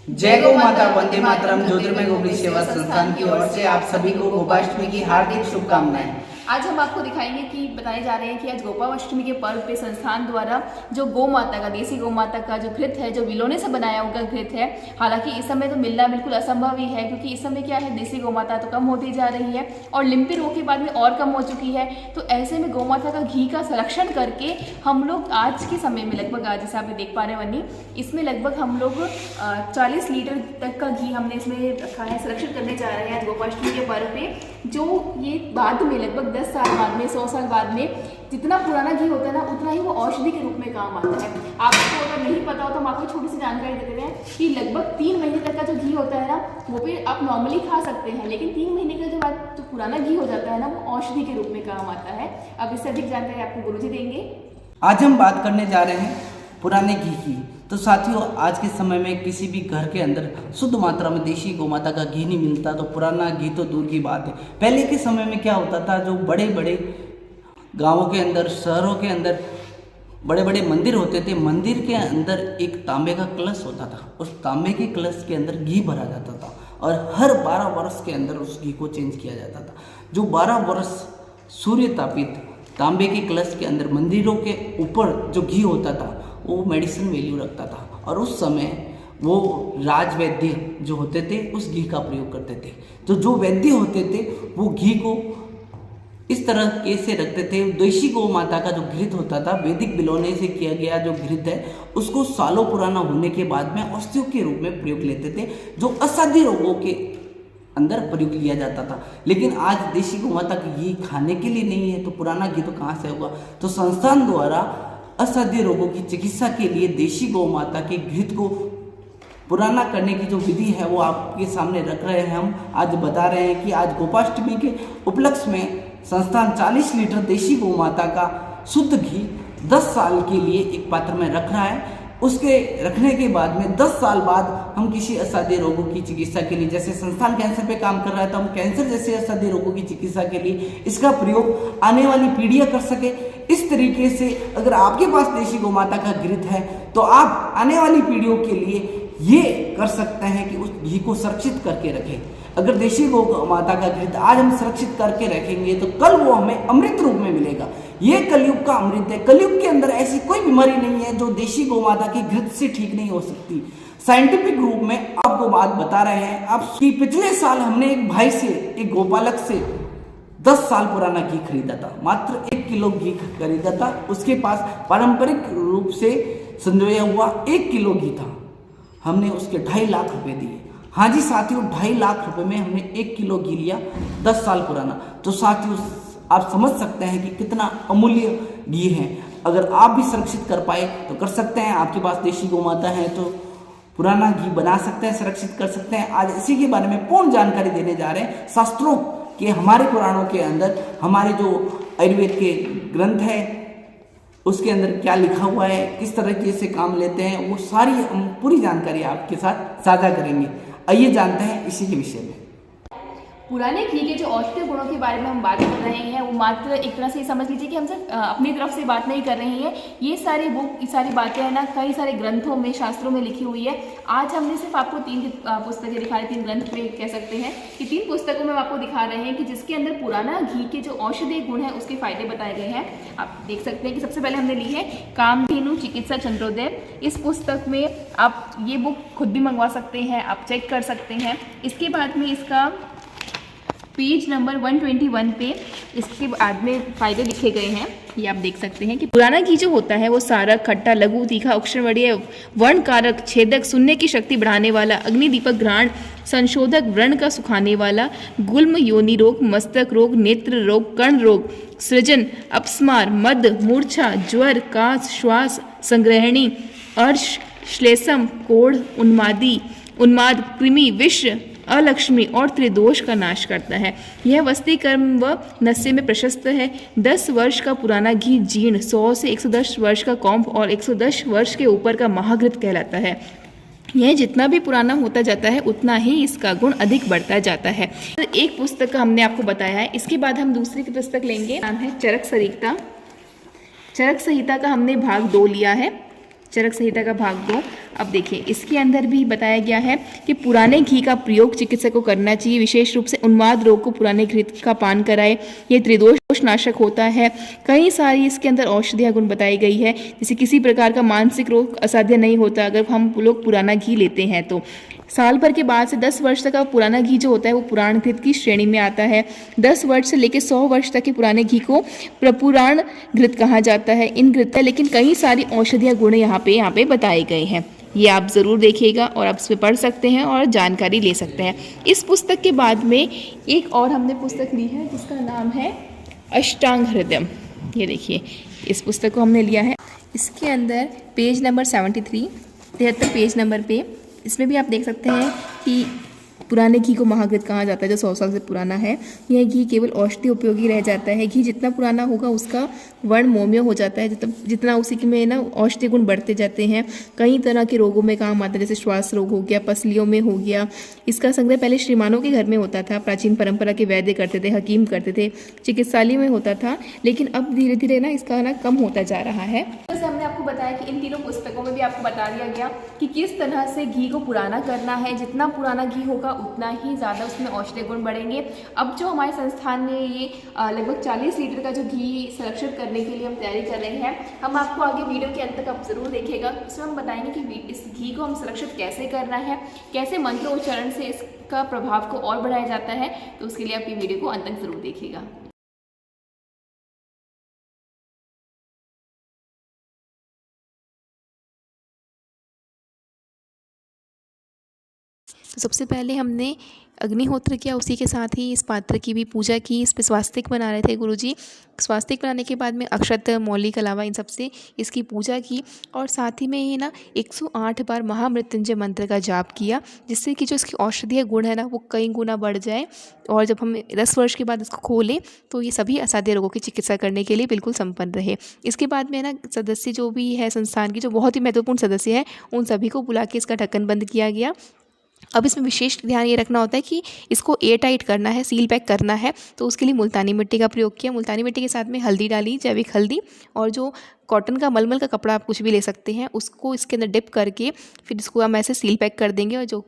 जय गौ माता, वंदे मातरम। ज्योतिर्मय गोगरी सेवा संस्थान की ओर से आप सभी को गोपाष्टमी की हार्दिक शुभकामनाएं। आज हम आपको दिखाएंगे कि बताए जा रहे हैं कि आज गोपाष्टमी के पर्व पे संस्थान द्वारा जो गौ माता का, देसी गौ माता का जो घृत है, जो विलोने से बनाया हुआ घृत है, हालांकि इस समय तो मिलना बिल्कुल असंभव ही है, क्योंकि इस समय क्या है, देसी गौ माता तो कम होती जा रही है और लिम्पी रोग के बाद में और कम हो चुकी है। तो ऐसे में गौ माता का घी का संरक्षण करके हम लोग आज के समय में लगभग, आज जैसे आप देख पा रहे हैं वन्नी, इसमें लगभग हम लोग 40 लीटर तक का घी हमने इसमें रखा है, संरक्षण करने जा रहे हैं आज गोपाष्टमी के पर्व पे। जो ये बाद में लगभग 10 साल बाद में, 100 साल बाद में जितना पुराना घी होता है ना, उतना ही वो औषधि के रूप में काम आता है। आपको अगर नहीं पता हो तो हम आपको छोटी सी जानकारी दे देते हैं कि लगभग 3 महीने तक का जो घी होता है ना, वो भी आप नॉर्मली खा सकते हैं, लेकिन 3 महीने का जो बाद जो पुराना घी हो जाता है ना, वो औषधि के रूप में काम आता है। अब इससे अधिक जानकारी आपको गुरुजी देंगे। आज हम बात करने जा रहे हैं पुराने घी की। तो साथियों, आज के समय में किसी भी घर के अंदर शुद्ध मात्रा में देशी गौ माता का घी नहीं मिलता, तो पुराना घी तो दूर की बात है। पहले के समय में क्या होता था, जो बड़े बड़े गांवों के अंदर, शहरों के अंदर बड़े बड़े मंदिर होते थे, मंदिर के अंदर एक तांबे का कलश होता था। उस तांबे के कलश के अंदर घी भरा जाता था और हर 12 वर्ष के अंदर उस घी को चेंज किया जाता था। जो 12 वर्ष सूर्य तापित तांबे के कलश के अंदर मंदिरों के ऊपर जो घी होता था, वो मेडिसिन वैल्यू रखता था और उस समय वो राजवैद्य जो होते थे उस घी का प्रयोग करते थे। तो जो वैद्य होते थे वो घी को इस तरह कैसे रखते थे, देशी गौ माता का जो घृत होता था, वैदिक बिलोने से किया गया जो घृत है, उसको सालों पुराना होने के बाद में औषधियों के रूप में प्रयोग लेते थे, जो असाध्य रोगों के अंदर प्रयोग लिया जाता था। लेकिन आज देशी गौ माता का घी खाने के लिए नहीं है, तो पुराना घी तो कहाँ से होगा। तो संस्थान द्वारा असाध्य रोगों की चिकित्सा के लिए देशी गौ माता के घृत को पुराना करने की जो विधि है वो आपके सामने रख रहे हैं। हम आज बता रहे हैं कि आज गोपाष्टमी के उपलक्ष्य में संस्थान 40 लीटर देशी गौ माता का शुद्ध घी 10 साल के लिए एक पात्र में रख रहा है। उसके रखने के बाद में 10 साल बाद हम किसी असाध्य रोगों की चिकित्सा के लिए, जैसे संस्थान कैंसर पे काम कर रहा है, तो हम कैंसर जैसे असाध्य रोगों की चिकित्सा के लिए इसका प्रयोग आने वाली पीढ़ियां कर सके। इस तरीके से अगर आपके पास देशी गौ माता का घृत है तो आप आने वाली पीढ़ियों के लिए ये कर सकते हैं कि उस घी को सुरक्षित करके रखें। अगर देशी गौ माता का घृत आज हम सुरक्षित करके रखेंगे तो कल वो हमें अमृत रूप में मिलेगा। ये कलयुग का अमृत है। कलयुग के अंदर ऐसी कोई बीमारी नहीं है जो देशी गौ माता के घृत से ठीक नहीं हो सकती। साइंटिफिक रूप में आपको बात बता रहे हैं आप कि पिछले साल हमने एक भाई से, एक गोपालक से 10 साल पुराना घी खरीदा था, मात्र 1 किलो घी खरीदा था। उसके पास पारंपरिक रूप से संजोया हुआ 1 किलो घी था। हमने उसके 2.5 लाख रुपए दिए। हाँ जी साथियों, 2.5 लाख रुपए में हमने 1 किलो घी लिया, 10 साल पुराना। तो साथियों, आप समझ सकते हैं कि कितना अमूल्य घी है। अगर आप भी सुरक्षित कर पाए तो कर सकते हैं। आपके पास देशी गौ माता है तो पुराना घी बना सकते हैं, सुरक्षित कर सकते हैं। आज इसी के बारे में पूर्ण जानकारी देने जा रहे हैं। शास्त्रों के, हमारे पुराणों के अंदर, हमारे जो आयुर्वेद के ग्रंथ है उसके अंदर क्या लिखा हुआ है, किस तरीके से काम लेते हैं, वो सारी हम पूरी जानकारी आपके साथ साझा करेंगे। आइए जानते हैं इसी के विषय में। पुराने घी के जो औषधीय गुणों के बारे में हम बात कर रहे हैं, वो मात्र एक तरह से समझ लीजिए कि हम सिर्फ अपनी तरफ से बात नहीं कर रहे हैं। ये सारी बुक, ये सारी बातें है ना, कई सारे ग्रंथों में, शास्त्रों में लिखी हुई है। आज हमने सिर्फ आपको 3 पुस्तकें दिखा रहे, 3 ग्रंथ में कह सकते हैं कि 3 पुस्तकों में हम आपको दिखा रहे हैं कि जिसके अंदर पुराना घी के जो औषधीय गुण है उसके फायदे बताए गए हैं। आप देख सकते हैं कि सबसे पहले हमने ली है कामधेनु चिकित्सा चंद्रोदय। इस पुस्तक में आप ये बुक खुद भी मंगवा सकते हैं, आप चेक कर सकते हैं। इसके बाद में इसका पेज नंबर 121 पे इसके बाद में फायदे लिखे गए हैं। ये आप देख सकते हैं कि पुराना घी जो होता है वो सारक, खट्टा, लघु, तीखा, उष्णवर्णीय, वर्ण कारक, छेदक, सुनने की शक्ति बढ़ाने वाला, अग्निदीपक, घ्राण संशोधक, व्रण का सुखाने वाला, गुल्म, योनि रोग, मस्तक रोग, नेत्र रोग, कर्ण रोग, सृजन, अपस्मार, मद, मूर्छा, ज्वर, काश, श्वास संग्रहणी, अर्श, श्लेषम, कोढ़, उन्माद, कृमि, विष, अलक्ष्मी और त्रिदोष का नाश करता है। यह वस्तीकर्म व नस्य में प्रशस्त है। 10 वर्ष का पुराना घी जीर्ण, 100 से 110 वर्ष का कौंफ और 110 वर्ष के ऊपर का महाघृत कहलाता है। यह जितना भी पुराना होता जाता है उतना ही इसका गुण अधिक बढ़ता जाता है। एक पुस्तक का हमने आपको बताया है। इसके बाद हम दूसरी की पुस्तक लेंगे, नाम है चरक संहिता। चरक संहिता का हमने भाग 2 लिया है। चरक संहिता का भाग 2। अब देखिए इसके अंदर भी बताया गया है कि पुराने घी का प्रयोग चिकित्सक को करना चाहिए, विशेष रूप से उन्माद रोग को पुराने घी का पान कराए। ये त्रिदोष नाशक होता है। कई सारी इसके अंदर औषधीय गुण बताई गई है, जैसे किसी प्रकार का मानसिक रोग असाध्य नहीं होता अगर हम लोग पुराना घी लेते हैं तो। साल भर के बाद से 10 वर्ष तक का पुराना घी जो होता है वो पुराण घृत की श्रेणी में आता है। 10 वर्ष से लेकर 100 वर्ष तक के पुराने घी को प्रपुराण घृत कहा जाता है। इन घृत है, लेकिन कई सारी औषधीय गुण यहाँ पे बताए गए हैं। ये आप ज़रूर देखिएगा और आप इस पर पढ़ सकते हैं और जानकारी ले सकते हैं। इस पुस्तक के बाद में एक और हमने पुस्तक ली है जिसका नाम है अष्टांग हृदयम। ये देखिए इस पुस्तक को हमने लिया है। इसके अंदर पेज नंबर 73 पेज नंबर पे इसमें भी आप देख सकते हैं कि पुराने घी को महाघृत कहा जाता है जो 100 साल से पुराना है। यह घी केवल औषधि उपयोगी रह जाता है। घी जितना पुराना होगा उसका वर्ण मोम्य हो जाता है, जितना उसी में ना औषधि गुण बढ़ते जाते हैं। कई तरह के रोगों में काम आता है, जैसे श्वास रोग हो गया, पसलियों में हो गया। इसका संग्रह पहले श्रीमानों के घर में होता था, प्राचीन परंपरा के वैद्य करते थे, हकीम करते थे, चिकित्सालय में होता था, लेकिन अब धीरे धीरे ना इसका ना कम होता जा रहा है। जैसे हमने आपको बताया कि इन तीनों पुस्तकों में भी आपको बता दिया गया कि किस तरह से घी को पुराना करना है। जितना पुराना घी होगा उतना ही ज़्यादा उसमें औषधीय गुण बढ़ेंगे। अब जो हमारे संस्थान में ये लगभग 40 लीटर का जो घी संरक्षित करने के लिए हम तैयारी कर रहे हैं, हम आपको आगे वीडियो के अंत तक आप ज़रूर देखिएगा। इसमें हम बताएंगे कि इस घी को हम संरक्षित कैसे करना है, कैसे मंत्रोच्चारण से इसका प्रभाव को और बढ़ाया जाता है। तो उसके लिए आप ये वीडियो को अंत तक ज़रूर देखिएगा। तो सबसे पहले हमने अग्निहोत्र किया, उसी के साथ ही इस पात्र की भी पूजा की। इस पे स्वास्तिक बना रहे थे गुरुजी। स्वास्तिक बनाने के बाद में अक्षत मौली के अलावा इन सबसे इसकी पूजा की और साथ ही में ये ना 108 बार महामृत्युंजय मंत्र का जाप किया, जिससे कि जो इसकी औषधीय गुण है ना वो कई गुना बढ़ जाए। और जब हम 10 वर्ष के बाद इसको खोलें तो ये सभी असाध्य रोगों की चिकित्सा करने के लिए बिल्कुल संपन्न रहे। इसके बाद में ना सदस्य जो भी है संस्थान की, जो बहुत ही महत्वपूर्ण सदस्य हैं, उन सभी को बुला के इसका ढक्कन बंद किया गया। अब इसमें विशेष ध्यान ये रखना होता है कि इसको एयर टाइट करना है, सील पैक करना है। तो उसके लिए मुल्तानी मिट्टी का प्रयोग किया। मुल्तानी मिट्टी के साथ में हल्दी डाली, जैविक हल्दी, और जो कॉटन का मलमल का कपड़ा आप कुछ भी ले सकते हैं, उसको इसके अंदर डिप करके फिर इसको हम ऐसे सील पैक कर देंगे। और जो